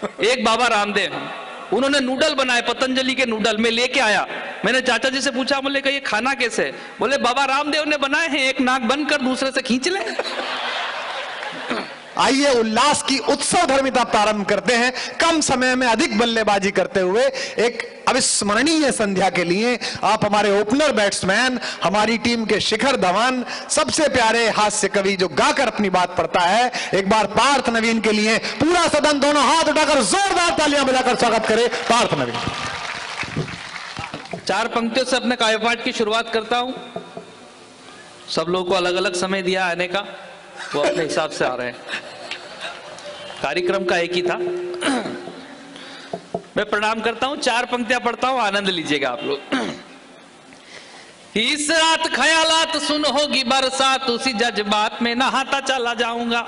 एक बाबा रामदेव, उन्होंने नूडल बनाए, पतंजलि के नूडल में लेके आया। मैंने चाचा जी से पूछा, बोले कि ये खाना कैसे? बोले बाबा रामदेव ने बनाए हैं, एक नाक बंद कर दूसरे से खींच ले। आइए उल्लास की उत्सव धर्मिता प्रारंभ करते हैं, कम समय में अधिक बल्लेबाजी करते हुए एक अविस्मरणीय संध्या के लिए आप हमारे ओपनर बैट्समैन, हमारी टीम के शिखर धवन, सबसे प्यारे हास्य कवि जो गाकर अपनी बात पढ़ता है, एक बार पार्थ नवीन के लिए पूरा सदन दोनों हाथ उठाकर जोरदार तालियां बजाकर स्वागत करे पार्थ नवीन। 4 पंक्तियों से अपने काव्यपाठ की शुरुआत करता हूं। सब लोगों को अलग अलग समय दिया आने का, वो अपने हिसाब से आ रहे हैं। कार्यक्रम का एक ही था। मैं प्रणाम करता हूं, 4 पंक्तियां पढ़ता हूं, आनंद लीजिएगा आप लोग। इस रात ख्यालात सुन होगी बरसात, उसी जज्बात में नहाता चला जाऊंगा।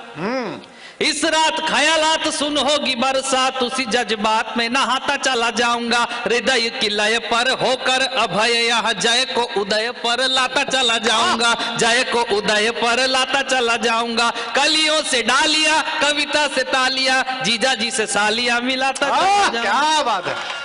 इस रात ख्यालात सुन होगी बरसात, उसी जज्बात में नहाता चला जाऊंगा। हृदय की लय पर होकर अभय यह जय को उदय पर लाता चला जाऊंगा। जय को उदय पर लाता चला जाऊंगा। कलियों से डालिया, कविता से तालिया, जीजा जी से सालिया मिलाता चला जाऊंगा। क्या बात है।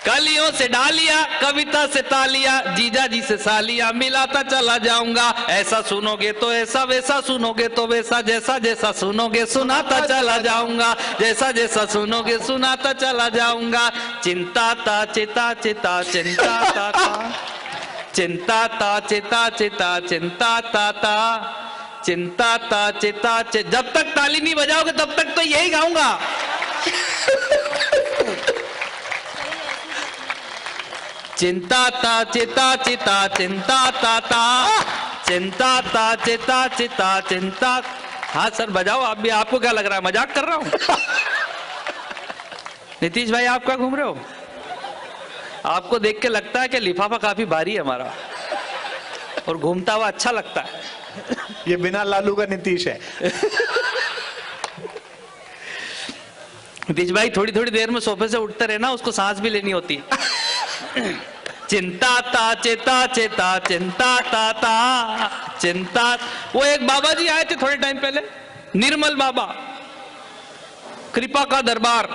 कलियों से डालिया, कविता से तालिया, जीजा जी से सालिया मिलाता चला जाऊंगा। ऐसा सुनोगे तो ऐसा, वैसा सुनोगे तो वैसा, जैसा जैसा सुनोगे सुनाता चला जाऊंगा। जैसा जैसा सुनोगे सुनाता चला जाऊंगा। चिंता ता चिता चिता चिंता ता चिंता ता चिता चिता चिंता ता चिंता ता चिता। जब तक ताली नहीं बजाओगे तब तक तो यही गाऊंगा। चिंता ता चिता चिता चिंता ता चिंता ता चिता चिता चिंता। हाँ सर बजाओ आप भी। आपको क्या लग रहा है मजाक कर रहा हूं? नीतीश भाई आप क्या घूम रहे हो? आपको देख के लगता है कि लिफाफा काफी भारी है हमारा, और घूमता हुआ अच्छा लगता है। ये बिना लालू का नीतीश है। नीतीश भाई थोड़ी थोड़ी देर में सोफे से उठते रहना, उसको सांस भी लेनी होती है। चिंता ता चिता चिता चिंता ता चिंता। वो एक बाबा जी आए थे थोड़े टाइम पहले, निर्मल बाबा, कृपा का दरबार।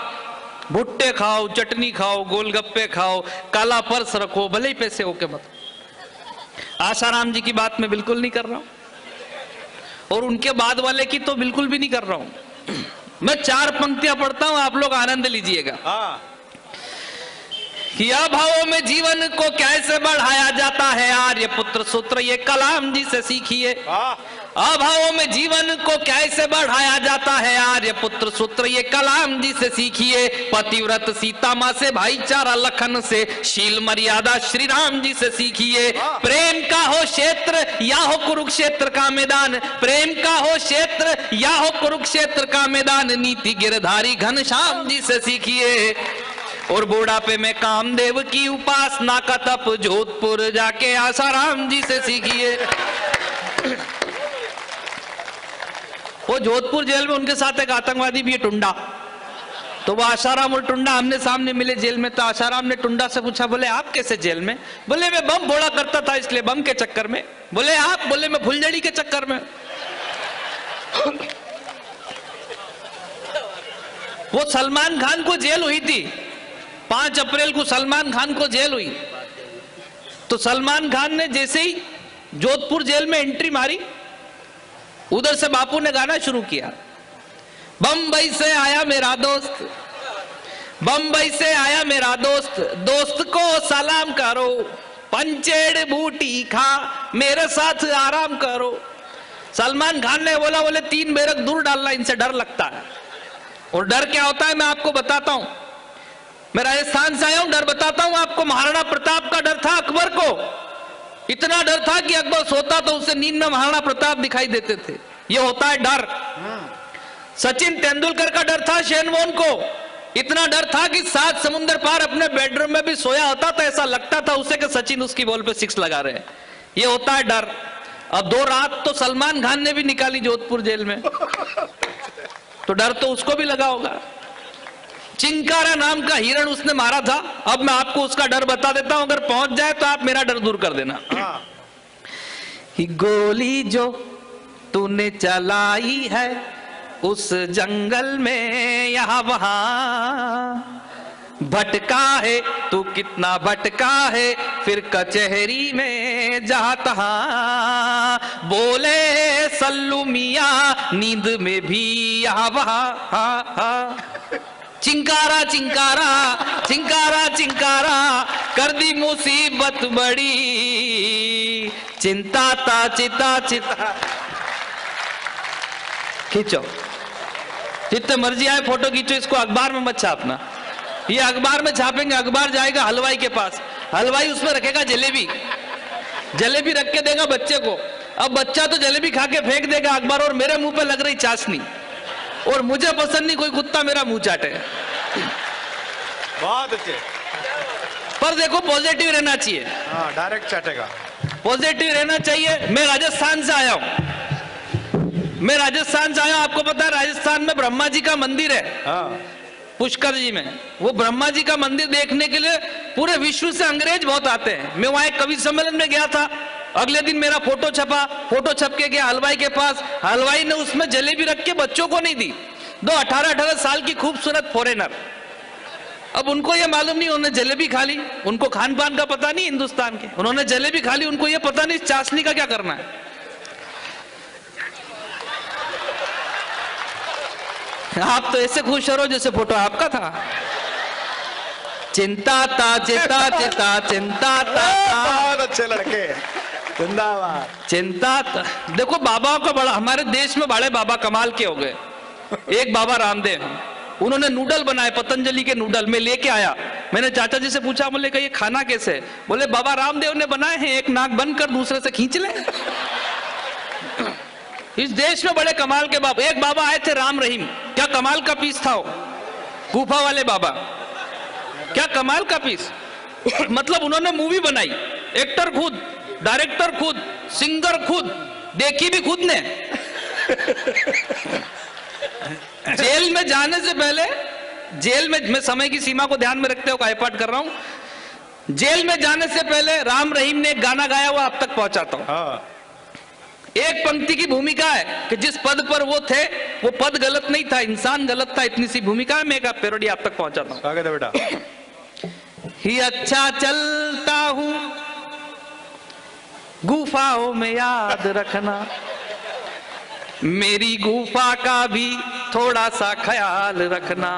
भुट्टे खाओ, चटनी खाओ, गोलगप्पे खाओ, काला पर्स रखो, भले ही पैसे होके मत। आसाराम जी की बात मैं बिल्कुल नहीं कर रहा हूं, और उनके बाद वाले की तो बिल्कुल भी नहीं कर रहा हूं। मैं 4 पंक्तियां पढ़ता हूं, आप लोग आनंद लीजिएगा। कि अभावों में जीवन को कैसे बढ़ाया जाता है, आर्य पुत्र सूत्र ये कलाम जी से सीखिए। अभावों में जीवन को कैसे बढ़ाया जाता है, आर्य पुत्र सूत्र ये कलाम जी से सीखिए। पतिव्रत सीता माँ से, भाईचारा लखन से, शील मर्यादा श्री राम जी से सीखिए। प्रेम का हो क्षेत्र या हो कुरुक्षेत्र का मैदान, प्रेम का हो क्षेत्र या हो कुरुक्षेत्र का मैदान, नीति गिरधारी घनश्याम जी से सीखिए। और बुढ़ापे में कामदेव की उपासना का तप जोधपुर जाके आसाराम जी से सीखिए। वो जोधपुर जेल में उनके साथ एक आतंकवादी भी है, टुंडा। तो वो आसाराम और टुंडा आमने सामने मिले जेल में। तो आसाराम ने टुंडा से पूछा, बोले आप कैसे जेल में? बोले मैं बम फोड़ा करता था इसलिए बम के चक्कर में। बोले आप? बोले मैं फुलझड़ी के चक्कर में। वो सलमान खान को जेल हुई थी, 5 अप्रैल को सलमान खान को जेल हुई। तो सलमान खान ने जैसे ही जोधपुर जेल में एंट्री मारी, उधर से बापू ने गाना शुरू किया। बंबई से आया मेरा दोस्त, बंबई से आया मेरा दोस्त, दोस्त को सलाम करो, पंचेड़ बूटी खा मेरे साथ आराम करो। सलमान खान ने बोला, बोले 3 बेरक दूर डालना, इनसे डर लगता है। और डर क्या होता है मैं आपको बताता हूं। मैं राजस्थान से आया हूं, डर बताता हूं आपको। महाराणा प्रताप का डर था अकबर को, इतना डर था कि अकबर सोता तो उसे नींद में महाराणा प्रताप दिखाई देते थे। ये होता है डर। सचिन तेंदुलकर का डर था शेनवॉर्न को, इतना डर था कि 7 समुंदर पार अपने बेडरूम में भी सोया होता तो ऐसा लगता था उसे कि सचिन उसकी बॉल पे 6 लगा रहे हैं। ये होता है डर। अब 2 रात तो सलमान खान ने भी निकाली जोधपुर जेल में, तो डर तो उसको भी लगा होगा। चिंकारा नाम का हिरण उसने मारा था। अब मैं आपको उसका डर बता देता हूं, अगर पहुंच जाए तो आप मेरा डर दूर कर देना। गोली जो तूने चलाई है उस जंगल में यहाँ वहां भटका है तू कितना भटका है, फिर कचहरी में जहाँ तहाँ बोले सल्लू मियाँ नींद में भी यहाँ वहाँ हा हा। चिंकारा चिंकारा चिंकारा चिंकारा कर दी मुसीबत बड़ी, चिंता ता चिता चिता। खींचो जितने मर्जी आए फोटो खींचो, इसको अखबार में मत छापना। ये अखबार में छापेंगे, अखबार जाएगा हलवाई के पास, हलवाई उसमें रखेगा जलेबी, जलेबी रख के देगा बच्चे को। अब बच्चा तो जलेबी खा के फेंक देगा अखबार, और मेरे मुंह पे लग रही चाशनी, और मुझे पसंद नहीं कोई कुत्ता मेरा मुंह चाटे। बहुत अच्छे। पर देखो पॉजिटिव रहना चाहिए। हाँ, डायरेक्ट चाटेगा। पॉजिटिव रहना चाहिए। मैं राजस्थान से आया हूं, मैं राजस्थान से आया हूं। आपको पता है राजस्थान में ब्रह्मा जी का मंदिर है। हाँ। पुष्कर जी में वो ब्रह्मा जी का मंदिर देखने के लिए पूरे विश्व से अंग्रेज बहुत आते हैं। मैं वहां एक कवि सम्मेलन में गया था, अगले दिन मेरा फोटो छपा, फोटो छप के गया हलवाई के पास, हलवाई ने उसमें जलेबी रख के बच्चों को नहीं दी। दो 18-18 साल की खूबसूरत फॉरेनर, अब उनको ये मालूम नहीं, उन्होंने जलेबी खा ली, उनको खान पान का पता नहीं हिंदुस्तान के, उन्होंने जलेबी खा ली, उनको ये पता नहीं चाशनी का क्या करना है। आप तो ऐसे खुश रहो जैसे फोटो आपका था। चिंता ता चिता चिता चिंता ता। बहुत अच्छे लड़के, जिंदाबाद। चिंता ता। देखो बाबाओं का बड़ा, हमारे देश में बड़े बाबा कमाल के हो गए। एक बाबा रामदेव, उन्होंने नूडल बनाए, पतंजलि के नूडल में लेके आया। मैंने चाचा जी से पूछा, बोले कि ये खाना कैसे है? बोले बाबा रामदेव ने बनाए हैं, एक नाक बंद कर दूसरे से खींच ले। इस देश में बड़े कमाल के बाबा। एक बाबा आए थे राम रहीम, क्या कमाल का पीस था वो, गुफा वाले बाबा, क्या कमाल का पीस। मतलब उन्होंने मूवी बनाई, एक्टर खुद, डायरेक्टर खुद, सिंगर खुद, देखी भी खुद ने। जेल में जाने से पहले, जेल में मैं समय की सीमा को ध्यान में रखते हुए आईपाट कर रहा हूं, जेल में जाने से पहले राम रहीम ने एक गाना गाया हुआ आप तक पहुंचाता हूं। हाँ। एक पंक्ति की भूमिका है कि जिस पद पर वो थे वो पद गलत नहीं था, इंसान गलत था, इतनी सी भूमिका है। मैं एक पैरोडी आप तक पहुंचाता हूं। स्वागत है बेटा। ही अच्छा चलता हूं गुफाओं में याद रखना, मेरी गुफा का भी थोड़ा सा ख्याल रखना।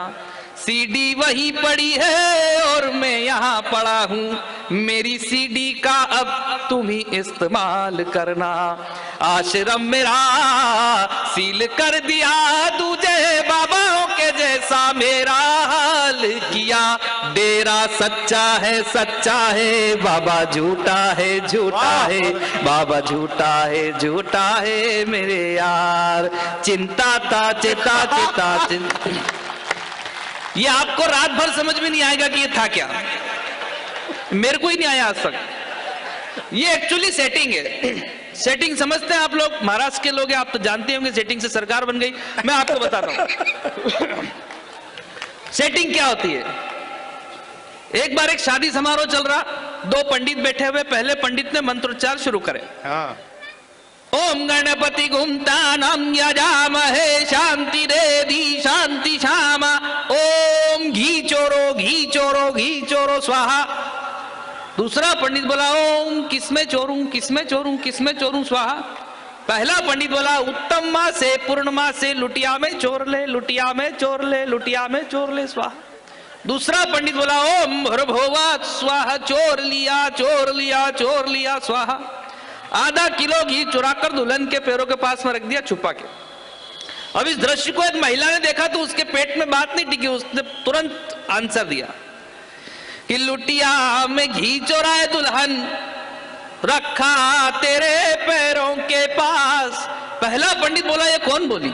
सीडी वही पड़ी है और मैं यहाँ पड़ा हूँ, मेरी सीडी का अब तुम ही इस्तेमाल करना। आश्रम मेरा सील कर दिया, तुझे बाबाओं के जैसा मेरा हाल किया। डेरा सच्चा है बाबा झूठा है झूठा है, बाबा झूठा है मेरे यार। चिंता ता चिता चिता चिंता। ये आपको रात भर समझ में नहीं आएगा कि ये था क्या, मेरे को ही नहीं आया आज तक। ये एक्चुअली सेटिंग है। सेटिंग समझते हैं आप लोग, महाराष्ट्र के लोग हैं, आप तो जानते होंगे सेटिंग से सरकार बन गई। मैं आपको बताता हूं सेटिंग क्या होती है। एक बार एक शादी समारोह चल रहा, दो पंडित बैठे हुए, पहले पंडित ने मंत्रोच्चार शुरू करे। हाँ। ओम गणपति गुमतानम यजामहे शांति रेधि शांति श्यामा, ओम घी चोरो घी चोरो घी चोरो स्वाहा। दूसरा पंडित बोला ओम किसमें चोरूं किसमें चोरूं किसमें चोरूं स्वाहा। पहला पंडित बोला उत्तम माँ से पूर्णिमा से लुटिया में चोर ले, लुटिया में चोर ले, लुटिया में चोर ले स्वाहा। दूसरा पंडित बोला ओम भर्भुवः स्वाहा, चोर लिया चोर लिया चोर लिया स्वाहा। आधा किलो घी चुराकर दुल्हन के पैरों के पास में रख दिया छुपा के। अब इस दृश्य को एक महिला ने देखा तो उसके पेट में बात नहीं टिकी, उसने तुरंत आंसर दिया कि लुटिया में घी चोराए दुल्हन, रखा तेरे पैरों के पास। पहला पंडित बोला ये कौन बोली?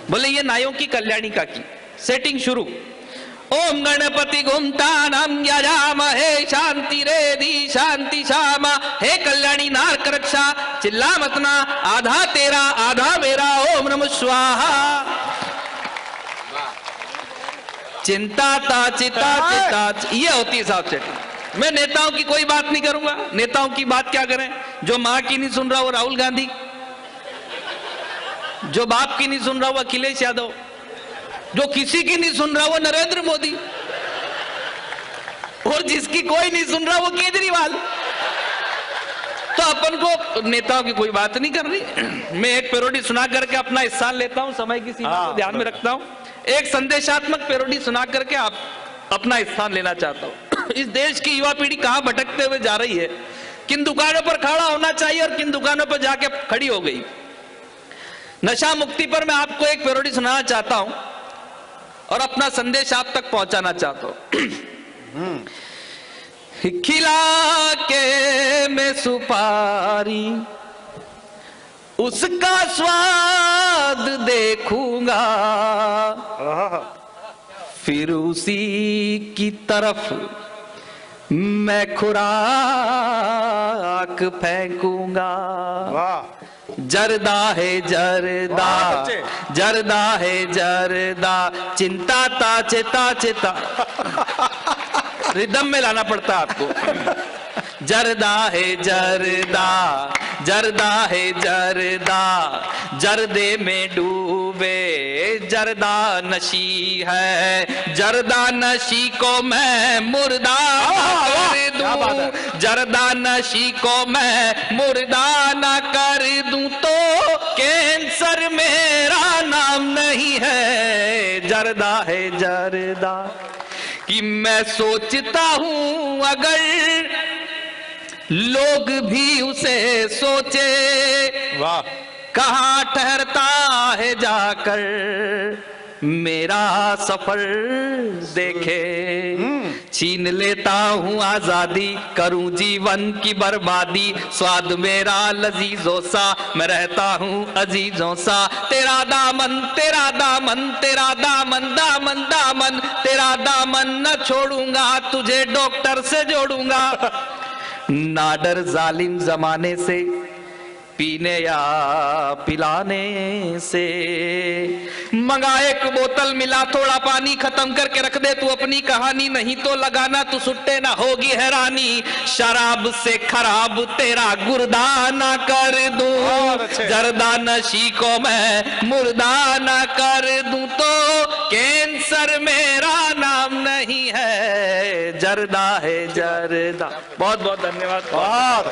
बोले ये नायों की कल्याणी का की। सेटिंग शुरू। ओम गणपति गुमतानम यजामहे शांति रेधि शांति श्यामा, हे कल्याणी नारक रक्षा, चिल्ला मत ना, आधा तेरा आधा मेरा, ओम नमः स्वाहा। चिंता ता चिता चिता, ये होती है साहब सेटिंग। मैं नेताओं की कोई बात नहीं करूंगा, नेताओं की बात क्या करें, जो मां की नहीं सुन रहा वो राहुल गांधी, जो बाप की नहीं सुन रहा वो अखिलेश यादव, जो किसी की नहीं सुन रहा वो नरेंद्र मोदी, और जिसकी कोई नहीं सुन रहा वो केजरीवाल। तो अपन को नेताओं की कोई बात नहीं कर रही। मैं एक पैरोडी सुना करके अपना स्थान लेता हूं, समय की सीमा को ध्यान में रखता हूं। एक संदेशात्मक पैरोडी सुना करके आप अपना स्थान लेना चाहता हूं। इस देश की युवा पीढ़ी कहां भटकते हुए जा रही है, किन दुकानों पर खड़ा होना चाहिए और किन दुकानों पर जाके खड़ी हो गई। नशा मुक्ति पर मैं आपको एक पैरोडी सुनाना चाहता हूं और अपना संदेश आप तक पहुंचाना चाहता हूं। खिला के मैं सुपारी उसका स्वाद देखूंगा, फिर उसी की तरफ मैं खुराक फेंकूंगा। जरदा है जरदा, जरदा है जरदा, चिंता ताचे ताचे ता। रिदम में लाना पड़ता आपको। जरदा है जरदा, जरदा है जरदा, जरदे में डूबे जरदा नशी है, जरदा नशी को मैं मुर्दा कर दूं, जरदा नशी को मैं मुर्दा ना कर दूं तो कैंसर मेरा नाम नहीं है। जरदा है जरदा कि मैं सोचता हूं अगर लोग भी उसे सोचे, वाह, कहां ठहरता है जाकर मेरा सफर देखे। छीन लेता हूं आजादी, करूं जीवन की बर्बादी, स्वाद मेरा लजीजों सा, मैं रहता हूं अजीजों सा। तेरा दामन तेरा दामन तेरा दामन दामन दामन, तेरा दामन न छोड़ूंगा, तुझे डॉक्टर से जोड़ूंगा। ना डर जालिम जमाने से, पीने या पिलाने से। मंगा एक बोतल, मिला थोड़ा पानी, खत्म करके रख दे तू अपनी कहानी, नहीं तो लगाना तू सुट्टे ना होगी हैरानी। शराब से खराब तेरा गुर्दा ना कर दूं, जरदा नशी को मैं मुर्दा ना कर दूं तो कैंसर मेरा नाम नहीं है। जरदा है जरदा। बहुत बहुत धन्यवाद।